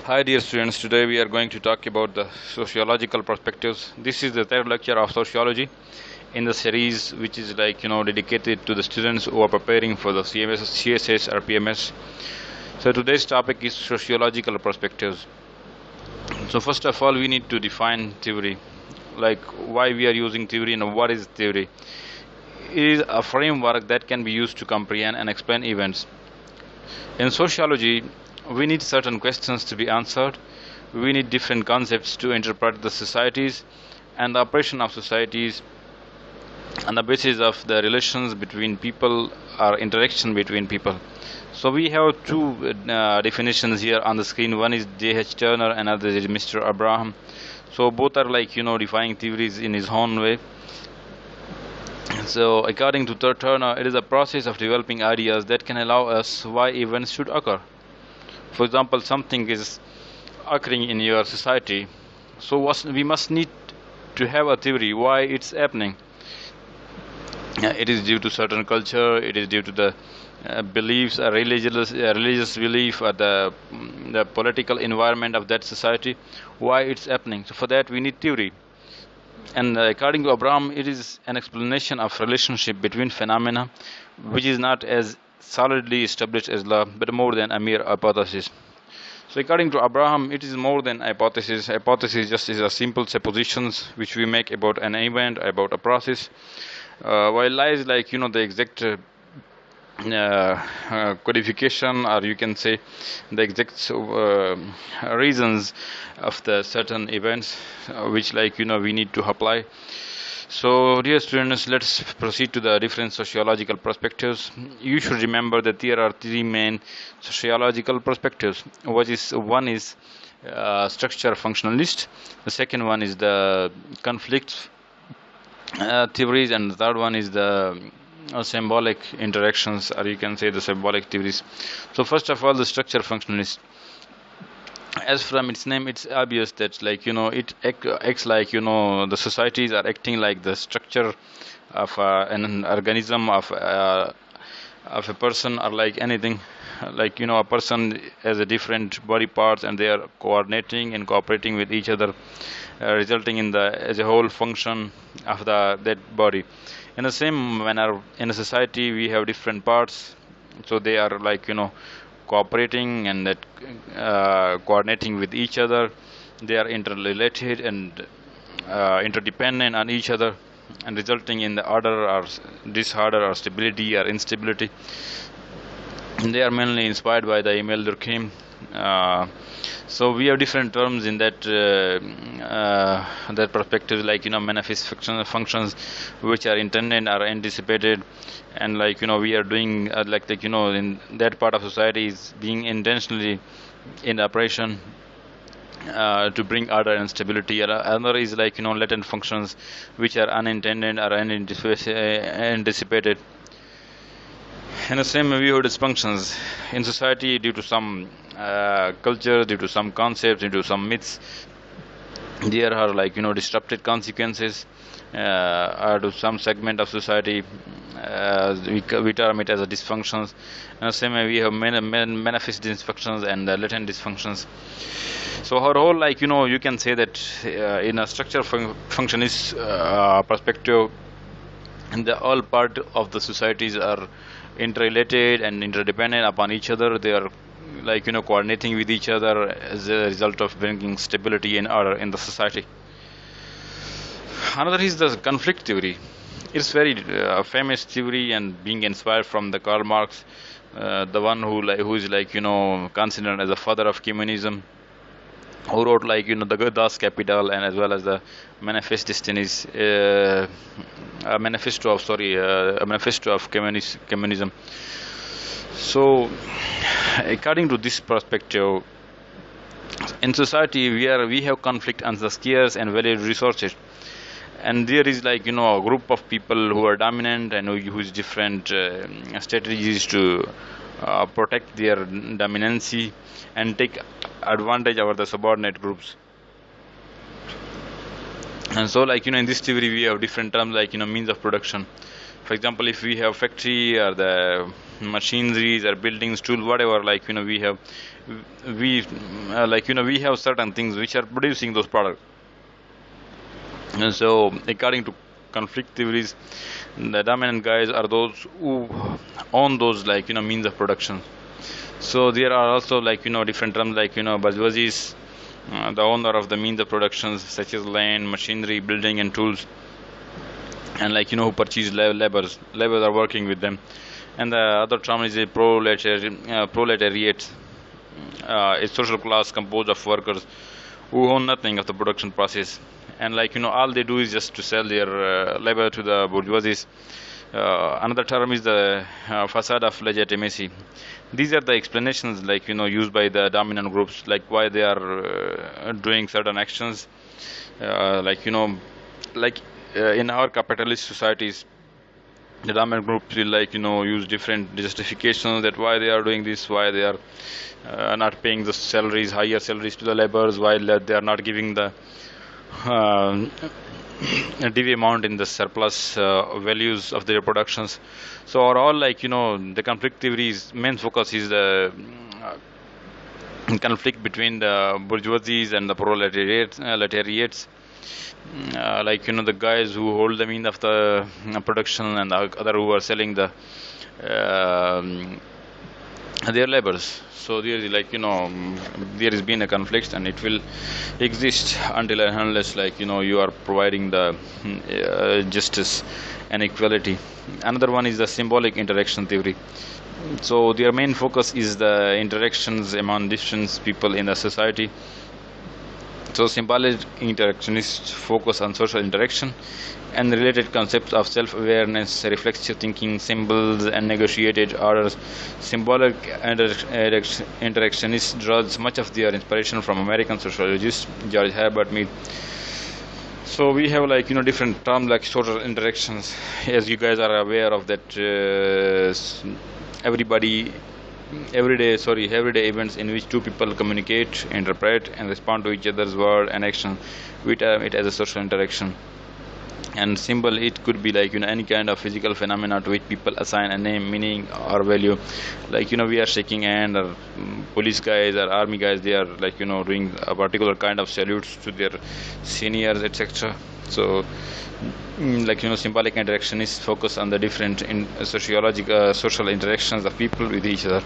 Hi dear students, today we are going to talk about the sociological perspectives. This is the third lecture of sociology in the series, which is dedicated to the students who are preparing for the CSS or PMS. So today's topic is sociological perspectives. So first of all, we need to define theory, like why we are using theory and what is theory. It is a framework that can be used to comprehend and explain events. In sociology, we need certain questions to be answered. We need different concepts to interpret the societies and the operation of societies on the basis of the relations between people or interaction between people. So we have two definitions here on the screen. One is J.H. Turner, another is Mr. Abraham. So both are defining theories in his own way. So according to Turner, it is a process of developing ideas that can allow us why events should occur. For example, something is occurring in your society, so we must need to have a theory why it's happening. It is due to certain culture, it is due to the beliefs, religious belief, or the political environment of that society, why it's happening. So for that we need theory. And according to Abraham, it is an explanation of relationship between phenomena which is not as solidly established as law, but more than a mere hypothesis. So according to Abraham, it is more than hypothesis. Hypothesis just is a simple suppositions which we make about an event, about a process, while lies the exact codification, or you can say the exact reasons of the certain events which we need to apply. So dear students, let's proceed to the different sociological perspectives. You should remember that there are three main sociological perspectives. One is structure functionalist, the second one is the conflict theories, and the third one is the symbolic interactions, or you can say the symbolic theories. So first of all, the structure functionalist. As from its name, it's obvious that it acts the societies are acting like the structure of an organism, of a person, or like anything. A person has a different body parts, and they are coordinating and cooperating with each other, resulting in the as a whole function of that body. In the same manner, in a society we have different parts, so they are cooperating and that coordinating with each other. They are interrelated and interdependent on each other, and resulting in the order or disorder or stability or instability. And they are mainly inspired by the Emile Durkheim. So we have different terms in that perspective, manifest functions which are intended or anticipated, and we are doing in that part of society is being intentionally in operation to bring order and stability. Another is latent functions which are unintended or anticipated. In the same way, we have dysfunctions in society due to some culture, due to some concepts, due to some myths. There are disrupted consequences to some segment of society. We term it as a dysfunctions. In the same way, we have manifest dysfunctions and latent dysfunctions. So our whole you can say that in a structure functionist perspective, and the all part of the societies are interrelated and interdependent upon each other. They are coordinating with each other as a result of bringing stability and order in the society. Another is the conflict theory. It's very famous theory and being inspired from the Karl Marx, the one who is considered as the father of communism, who wrote the Das Kapital, and as well as the Manifest Destinies, a manifesto of communism. So according to this perspective, in society we have conflict on the scarce and valued resources, and there is a group of people who are dominant and who use different strategies to protect their dominancy and take advantage over the subordinate groups. And so in this theory we have different terms means of production. For example, if we have factory or the machineries or buildings, tools, whatever, like we have certain things which are producing those products. And so according to conflict theories, the dominant guys are those who own those means of production. So there are also different terms bourgeoisies, the owner of the means of productions such as land, machinery, building and tools, and who purchase laborers are working with them. And the other term is a proletariat, a social class composed of workers who own nothing of the production process, and all they do is just to sell their labor to the bourgeoisies. Another term is the facade of legitimacy. These are the explanations used by the dominant groups, like why they are doing certain actions, like in our capitalist societies, the dominant groups will use different justifications that why they are doing this, why they are not paying the salaries, higher salaries to the laborers, while they are not giving the DV amount in the surplus values of their productions. So overall, the conflict theory's main focus is the conflict between the bourgeoisies and the proletariats, the guys who hold the means of the production and the other who are selling the their labors. So there is there has been a conflict, and it will exist until and unless you are providing the justice and equality. Another one is the symbolic interaction theory. So their main focus is the interactions among different people in the society. So symbolic interactionists focus on social interaction and related concepts of self-awareness, reflexive thinking, symbols, and negotiated orders. Symbolic interactionists draws much of their inspiration from American sociologist George Herbert Mead. So we have different terms like social interactions, as you guys are aware of that. Everyday events in which two people communicate, interpret, and respond to each other's word and action. We term it as a social interaction. And symbol, it could be any kind of physical phenomena to which people assign a name, meaning, or value. We are shaking hand, or police guys or army guys, they are doing a particular kind of salutes to their seniors, etc. So symbolic interactionists focus on the different sociological social interactions of people with each other.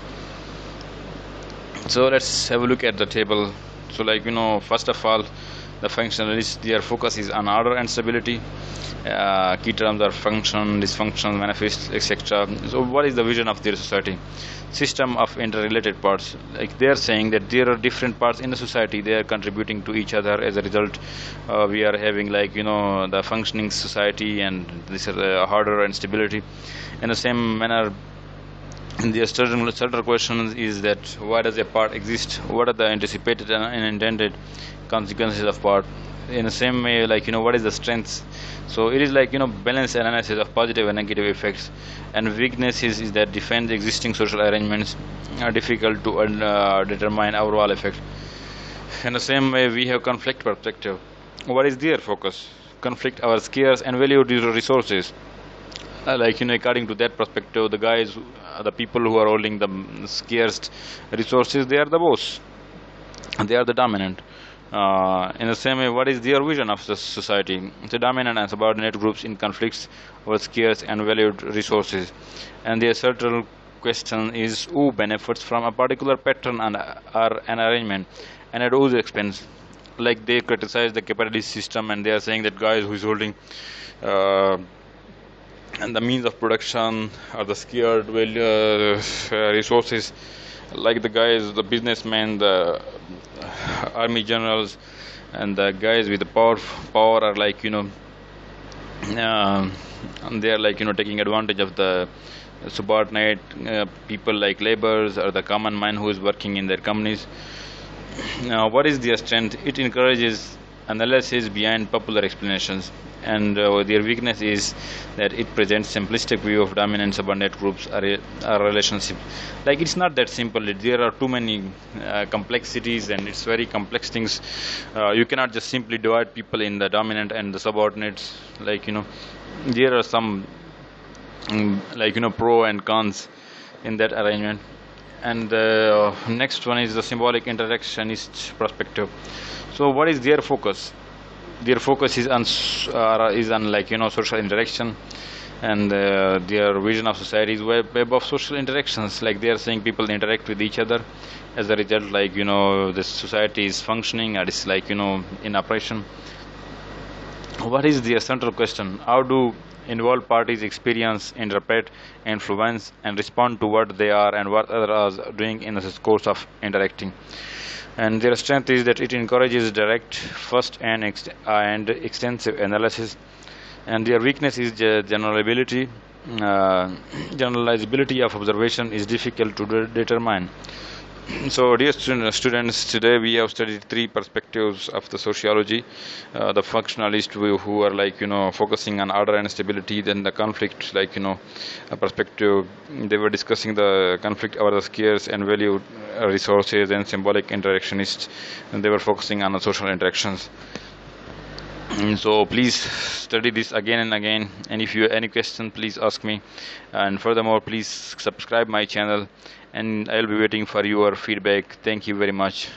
So let's have a look at the table. So first of all, the functionalists, their focus is on order and stability. Key terms are function, dysfunction, manifest, etc. So what is the vision of their society? System of interrelated parts. They are saying that there are different parts in the society, they are contributing to each other. As a result, we are having the functioning society, and this is order and stability. In the same manner, the certain question is that why does a part exist? What are the anticipated and intended consequences of part? In the same way, what is the strengths? So it is balanced analysis of positive and negative effects. And weakness is that defense existing social arrangements are difficult to determine overall effect. In the same way, we have conflict perspective. What is their focus? Conflict our scarce and valued resources. According to that perspective, the guys, the people who are holding the scarce resources, they are the boss, they are the dominant. In the same way, what is their vision of the society? The dominant and subordinate groups in conflicts over scarce and valued resources. And their central question is who benefits from a particular pattern or an arrangement, and at whose expense. They criticize the capitalist system, and they are saying that guys who is holding and the means of production or the scarce resources, the guys, the businessmen, the army generals, and the guys with the power are they are taking advantage of the subordinate people like laborers or the common man who is working in their companies. Now, what is their strength? It encourages analysis behind popular explanations, and their weakness is that it presents simplistic view of dominant subordinate groups or relationship. It's not that simple. There are too many complexities, and it's very complex things. You cannot just simply divide people in the dominant and the subordinates. There are some pro and cons. in that arrangement. And the next one is the symbolic interactionist perspective. So what is their focus? Their focus is on like social interaction, and their vision of society is web of social interactions. Like they are saying people interact with each other. As a result, like the society is functioning and it's like in operation. What is the central question? How do involved parties experience, interpret, influence, and respond to what they are and what others are doing in the course of interacting? And their strength is that it encourages direct, first, and extensive analysis. And their weakness is generalizability. Generalizability of observation is difficult to determine. So, dear students, today we have studied three perspectives of the sociology. The functionalist who are like focusing on order and stability. Then the conflict, like a perspective. They were discussing the conflict over the scarce and valued resources. And symbolic interactionists, and they were focusing on the social interactions. So please study this again and again, and if you have any question please ask me, and furthermore please subscribe my channel, and I'll be waiting for your feedback. Thank you very much.